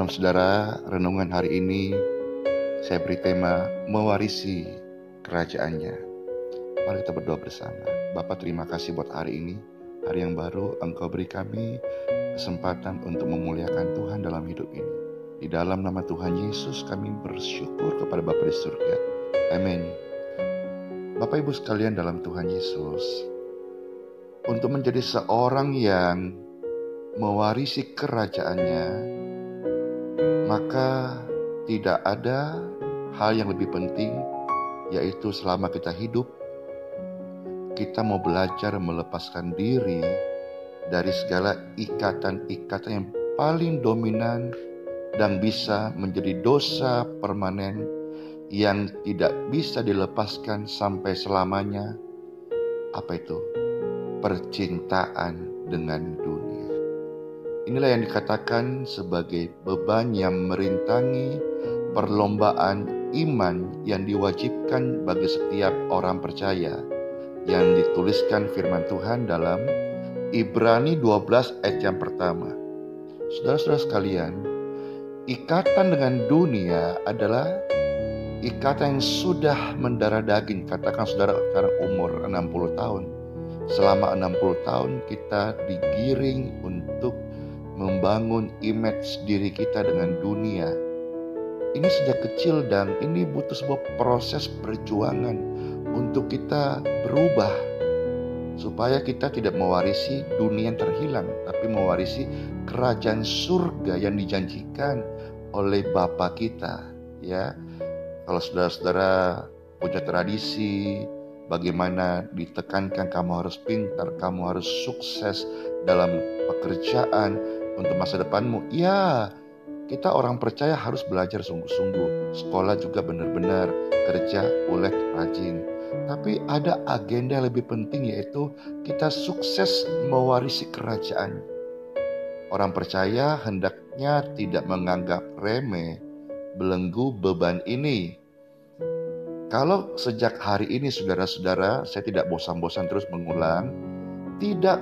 Shalom saudara, renungan hari ini saya beri tema mewarisi kerajaannya. Mari kita berdoa bersama. Bapa, terima kasih buat hari ini, hari yang baru Engkau beri kami kesempatan untuk memuliakan Tuhan dalam hidup ini. Di dalam nama Tuhan Yesus kami bersyukur kepada Bapa di surga. Amin. Bapak Ibu sekalian dalam Tuhan Yesus, untuk menjadi seorang yang mewarisi kerajaannya, maka tidak ada hal yang lebih penting, yaitu selama kita hidup, kita mau belajar melepaskan diri dari segala ikatan-ikatan yang paling dominan dan bisa menjadi dosa permanen yang tidak bisa dilepaskan sampai selamanya. Apa itu? Percintaan dengan dunia. Inilah yang dikatakan sebagai beban yang merintangi perlombaan iman yang diwajibkan bagi setiap orang percaya, yang dituliskan firman Tuhan dalam Ibrani 12 ayat yang pertama. Saudara-saudara sekalian, ikatan dengan dunia adalah ikatan yang sudah mendarah daging. Katakan saudara sekarang umur 60 tahun. Selama 60 tahun kita digiring untuk membangun image diri kita dengan dunia. Ini sejak kecil dan ini butuh sebuah proses perjuangan untuk kita berubah, supaya kita tidak mewarisi dunia yang terhilang, tapi mewarisi kerajaan surga yang dijanjikan oleh Bapa kita. Ya, kalau saudara-saudara punya tradisi, bagaimana ditekankan kamu harus pintar, kamu harus sukses dalam pekerjaan untuk masa depanmu. Ya, kita orang percaya harus belajar sungguh-sungguh. Sekolah juga benar-benar, kerja boleh rajin. Tapi ada agenda yang lebih penting, yaitu kita sukses mewarisi kerajaan. Orang percaya hendaknya tidak menganggap remeh belenggu beban ini. Kalau sejak hari ini saudara-saudara, saya tidak bosan-bosan terus mengulang, tidak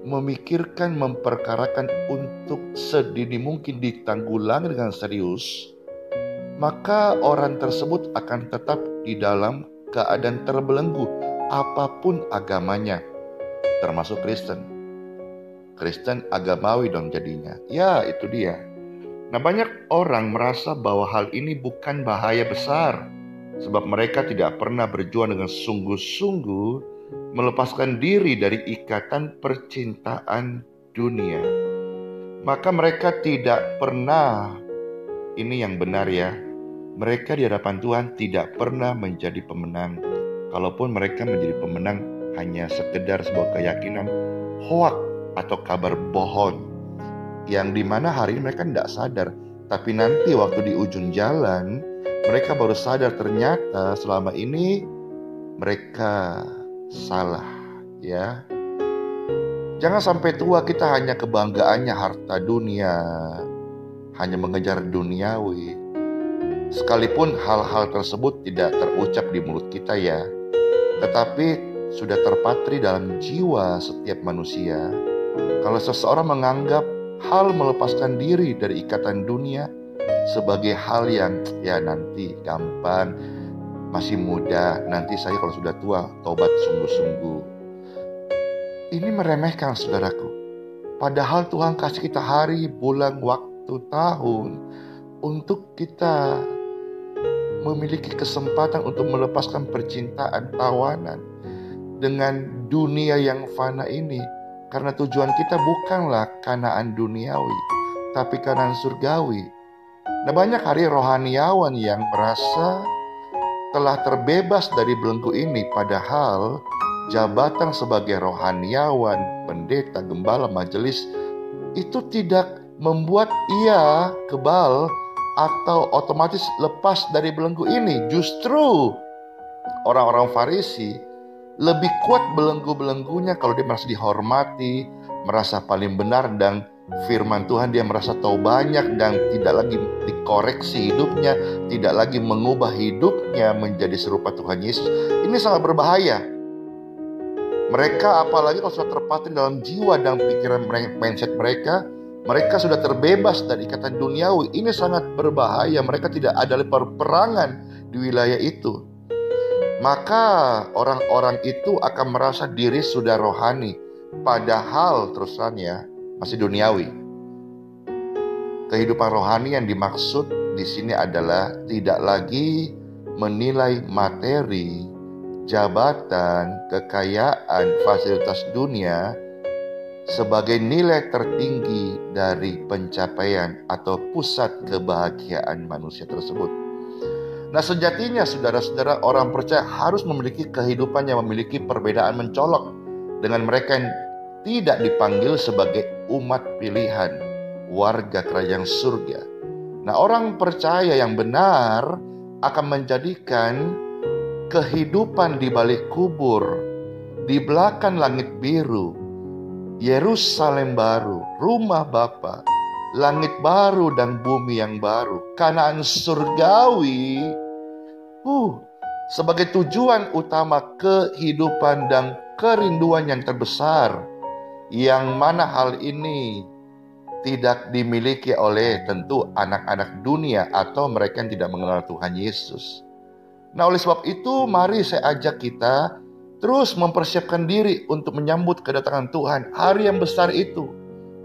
memikirkan, memperkarakan untuk sedini mungkin ditanggulangi dengan serius, maka orang tersebut akan tetap di dalam keadaan terbelenggu apapun agamanya, termasuk Kristen. Kristen agamawi dong jadinya. Ya, itu dia. Nah, banyak orang merasa bahwa hal ini bukan bahaya besar, sebab mereka tidak pernah berjuang dengan sungguh-sungguh melepaskan diri dari ikatan percintaan dunia. Maka mereka tidak pernah, ini yang benar ya, mereka di hadapan Tuhan tidak pernah menjadi pemenang. Kalaupun mereka menjadi pemenang, hanya sekedar sebuah keyakinan hoak atau kabar bohong, yang dimana hari ini mereka tidak sadar. Tapi nanti waktu di ujung jalan, mereka baru sadar ternyata selama ini mereka salah, ya. Jangan sampai tua kita hanya kebanggaannya harta dunia, hanya mengejar duniawi. Sekalipun hal-hal tersebut tidak terucap di mulut kita ya, tetapi sudah terpatri dalam jiwa setiap manusia. Kalau seseorang menganggap hal melepaskan diri dari ikatan dunia sebagai hal yang ya nanti gampang, masih muda, nanti saya kalau sudah tua tobat sungguh-sungguh. Ini meremehkan saudaraku. Padahal Tuhan kasih kita hari, bulan, waktu, tahun untuk kita memiliki kesempatan untuk melepaskan percintaan tawanan dengan dunia yang fana ini. Karena tujuan kita bukanlah kanaan duniawi, tapi kanaan surgawi. Nah, banyak hari rohaniawan yang merasa telah terbebas dari belenggu ini, padahal jabatan sebagai rohaniawan, pendeta, gembala, majelis itu tidak membuat ia kebal atau otomatis lepas dari belenggu ini. Justru orang-orang Farisi lebih kuat belenggu-belenggunya kalau dia merasa dihormati, merasa paling benar, dan firman Tuhan dia merasa tahu banyak dan tidak lagi dikoreksi hidupnya, tidak lagi mengubah hidupnya menjadi serupa Tuhan Yesus. Ini sangat berbahaya. Mereka apalagi kalau sudah terpatri dalam jiwa dan pikiran mindset mereka Mereka sudah terbebas dari ikatan duniawi. Ini sangat berbahaya. Mereka tidak ada peperangan di wilayah itu. Maka orang-orang itu akan merasa diri sudah rohani, padahal terusannya masih duniawi. Kehidupan rohani yang dimaksud di sini adalah tidak lagi menilai materi, jabatan, kekayaan, fasilitas dunia sebagai nilai tertinggi dari pencapaian atau pusat kebahagiaan manusia tersebut. Nah, sejatinya saudara-saudara, orang percaya harus memiliki kehidupan yang memiliki perbedaan mencolok dengan mereka yang tidak dipanggil sebagai umat pilihan, warga kerajaan surga. Nah, orang percaya yang benar akan menjadikan kehidupan di balik kubur, di belakang langit biru, Yerusalem baru, rumah Bapa, langit baru dan bumi yang baru, Kanaan surgawi, sebagai tujuan utama kehidupan dan kerinduan yang terbesar, yang mana hal ini tidak dimiliki oleh tentu anak-anak dunia atau mereka yang tidak mengenal Tuhan Yesus. Nah, oleh sebab itu mari saya ajak kita terus mempersiapkan diri untuk menyambut kedatangan Tuhan, hari yang besar itu.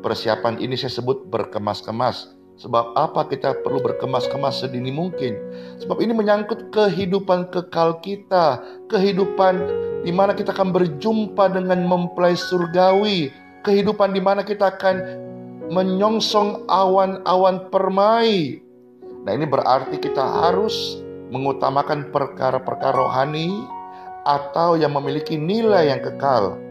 Persiapan ini saya sebut berkemas-kemas. Sebab apa kita perlu berkemas-kemas sedini mungkin? Sebab ini menyangkut kehidupan kekal kita, kehidupan di mana kita akan berjumpa dengan mempelai surgawi, kehidupan di mana kita akan menyongsong awan-awan permai. Nah, ini berarti kita harus mengutamakan perkara-perkara rohani atau yang memiliki nilai yang kekal.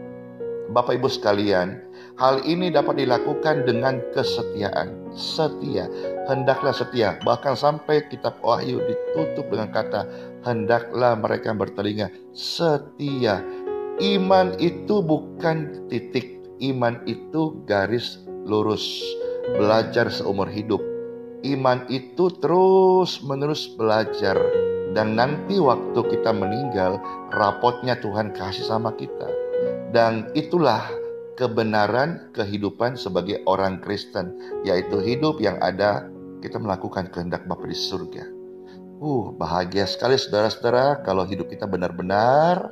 Bapak Ibu sekalian, hal ini dapat dilakukan dengan kesetiaan. Setia, hendaklah setia. Bahkan sampai kitab Wahyu ditutup dengan kata, hendaklah mereka yang bertelinga setia. Iman itu bukan titik, iman itu garis lurus, belajar seumur hidup. Iman itu terus menerus belajar, dan nanti waktu kita meninggal, rapotnya Tuhan kasih sama kita. Dan itulah kebenaran kehidupan sebagai orang Kristen, yaitu hidup yang ada kita melakukan kehendak Bapa di surga. Bahagia sekali saudara-saudara kalau hidup kita benar-benar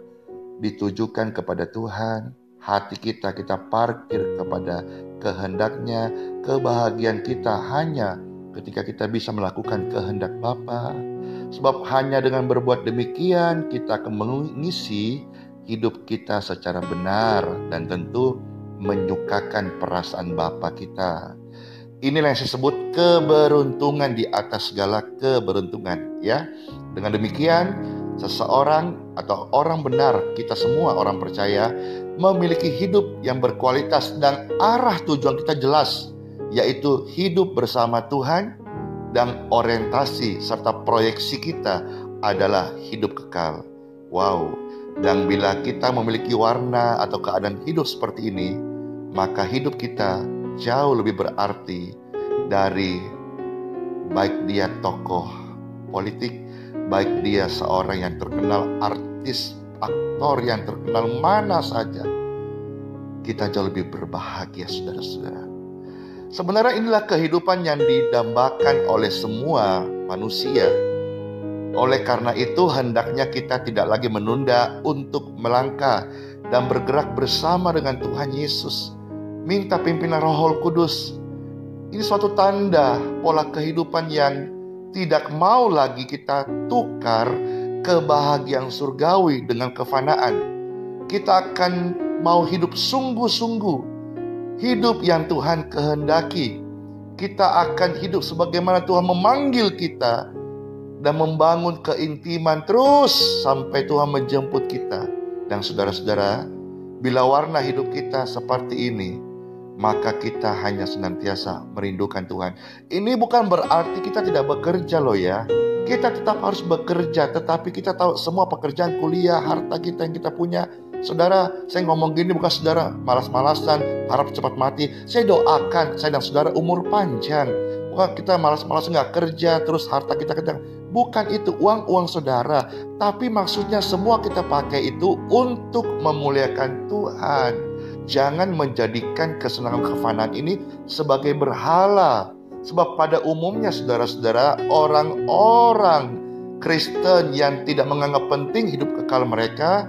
ditujukan kepada Tuhan. Hati kita parkir kepada kehendaknya. Kebahagiaan kita hanya ketika kita bisa melakukan kehendak Bapa. Sebab hanya dengan berbuat demikian kita akan mengisi hidup kita secara benar dan tentu menyukakan perasaan Bapa kita. Inilah yang saya sebut keberuntungan di atas segala keberuntungan, ya. Dengan demikian, seseorang atau orang benar, kita semua orang percaya, memiliki hidup yang berkualitas dan arah tujuan kita jelas, yaitu hidup bersama Tuhan, dan orientasi serta proyeksi kita adalah hidup kekal. Wow. Dan bila kita memiliki warna atau keadaan hidup seperti ini, maka hidup kita jauh lebih berarti dari baik dia tokoh politik, baik dia seorang yang terkenal, artis, aktor yang terkenal mana saja. Kita jauh lebih berbahagia, saudara-saudara. Sebenarnya inilah kehidupan yang didambakan oleh semua manusia. Oleh karena itu hendaknya kita tidak lagi menunda untuk melangkah dan bergerak bersama dengan Tuhan Yesus. Minta pimpinan Roh Kudus. Ini suatu tanda pola kehidupan yang tidak mau lagi kita tukar kebahagiaan surgawi dengan kefanaan. Kita akan mau hidup sungguh-sungguh, hidup yang Tuhan kehendaki. Kita akan hidup sebagaimana Tuhan memanggil kita dan membangun keintiman terus sampai Tuhan menjemput kita. Dan saudara-saudara, bila warna hidup kita seperti ini, maka kita hanya senantiasa merindukan Tuhan. Ini bukan berarti kita tidak bekerja loh ya. Kita tetap harus bekerja, tetapi kita tahu semua pekerjaan, kuliah, harta kita yang kita punya. Saudara, saya ngomong gini bukan saudara malas-malasan, harap cepat mati. Saya doakan saya dan saudara umur panjang. Bukan kita malas-malasan gak kerja, terus harta kita kencang. Bukan itu, uang saudara. Tapi maksudnya semua kita pakai itu untuk memuliakan Tuhan. jangan menjadikan kesenangan kefanaan ini sebagai berhala. Sebab pada umumnya saudara-saudara, orang-orang Kristen yang tidak menganggap penting hidup kekal mereka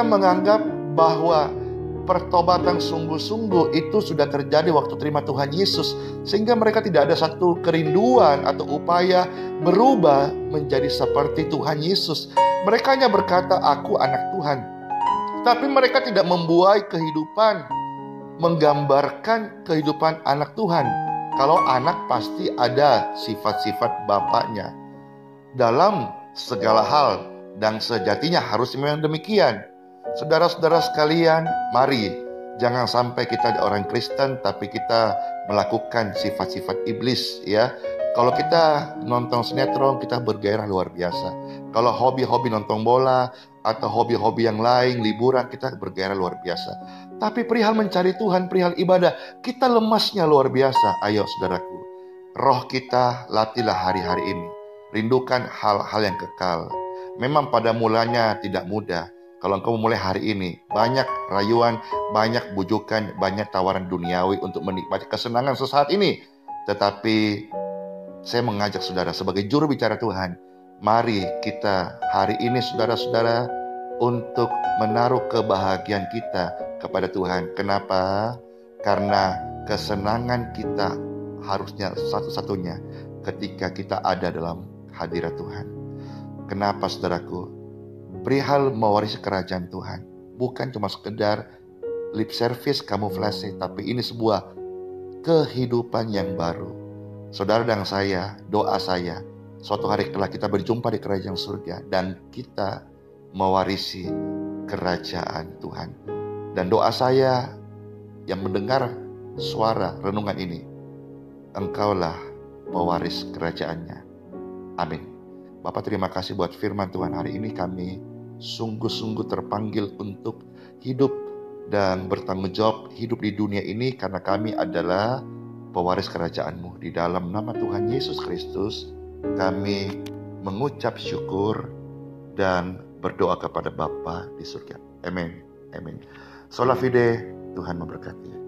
menganggap bahwa pertobatan sungguh-sungguh itu sudah terjadi waktu terima Tuhan Yesus, sehingga mereka tidak ada satu kerinduan atau upaya berubah menjadi seperti Tuhan Yesus. Mereka hanya berkata, aku anak Tuhan, tapi mereka tidak membuai kehidupan, menggambarkan kehidupan anak Tuhan. Kalau anak pasti ada sifat-sifat bapaknya dalam segala hal, dan sejatinya harus memang demikian. Saudara-saudara sekalian, mari jangan sampai kita orang Kristen tapi kita melakukan sifat-sifat iblis, ya. Kalau kita nonton sinetron, kita bergairah luar biasa. Kalau hobi-hobi nonton bola atau hobi-hobi yang lain, liburan, kita bergairah luar biasa. Tapi perihal mencari Tuhan, perihal ibadah, kita lemasnya luar biasa. Ayo saudaraku, roh kita latihlah hari-hari ini. Rindukan hal-hal yang kekal. Memang pada mulanya tidak mudah. Kalau engkau memulai hari ini, banyak rayuan, banyak bujukan, banyak tawaran duniawi untuk menikmati kesenangan sesaat ini. Tetapi saya mengajak saudara sebagai juru bicara Tuhan, mari kita hari ini saudara-saudara untuk menaruh kebahagiaan kita kepada Tuhan. Kenapa? Karena kesenangan kita harusnya satu-satunya ketika kita ada dalam hadirat Tuhan. Kenapa saudaraku? Perihal mewarisi kerajaan Tuhan bukan cuma sekedar lip service kamuflase, tapi ini sebuah kehidupan yang baru. Saudara dan saya, doa saya, suatu hari kelak kita berjumpa di kerajaan surga dan kita mewarisi kerajaan Tuhan. Dan doa saya yang mendengar suara renungan ini, engkaulah pewaris kerajaannya. Amin. Bapak, terima kasih buat firman Tuhan hari ini. Kami sungguh-sungguh terpanggil untuk hidup dan bertanggung jawab hidup di dunia ini karena kami adalah pewaris kerajaan-Mu. Di dalam nama Tuhan Yesus Kristus kami mengucap syukur dan berdoa kepada Bapa di surga. Amin. Amin. Sola fide, Tuhan memberkati.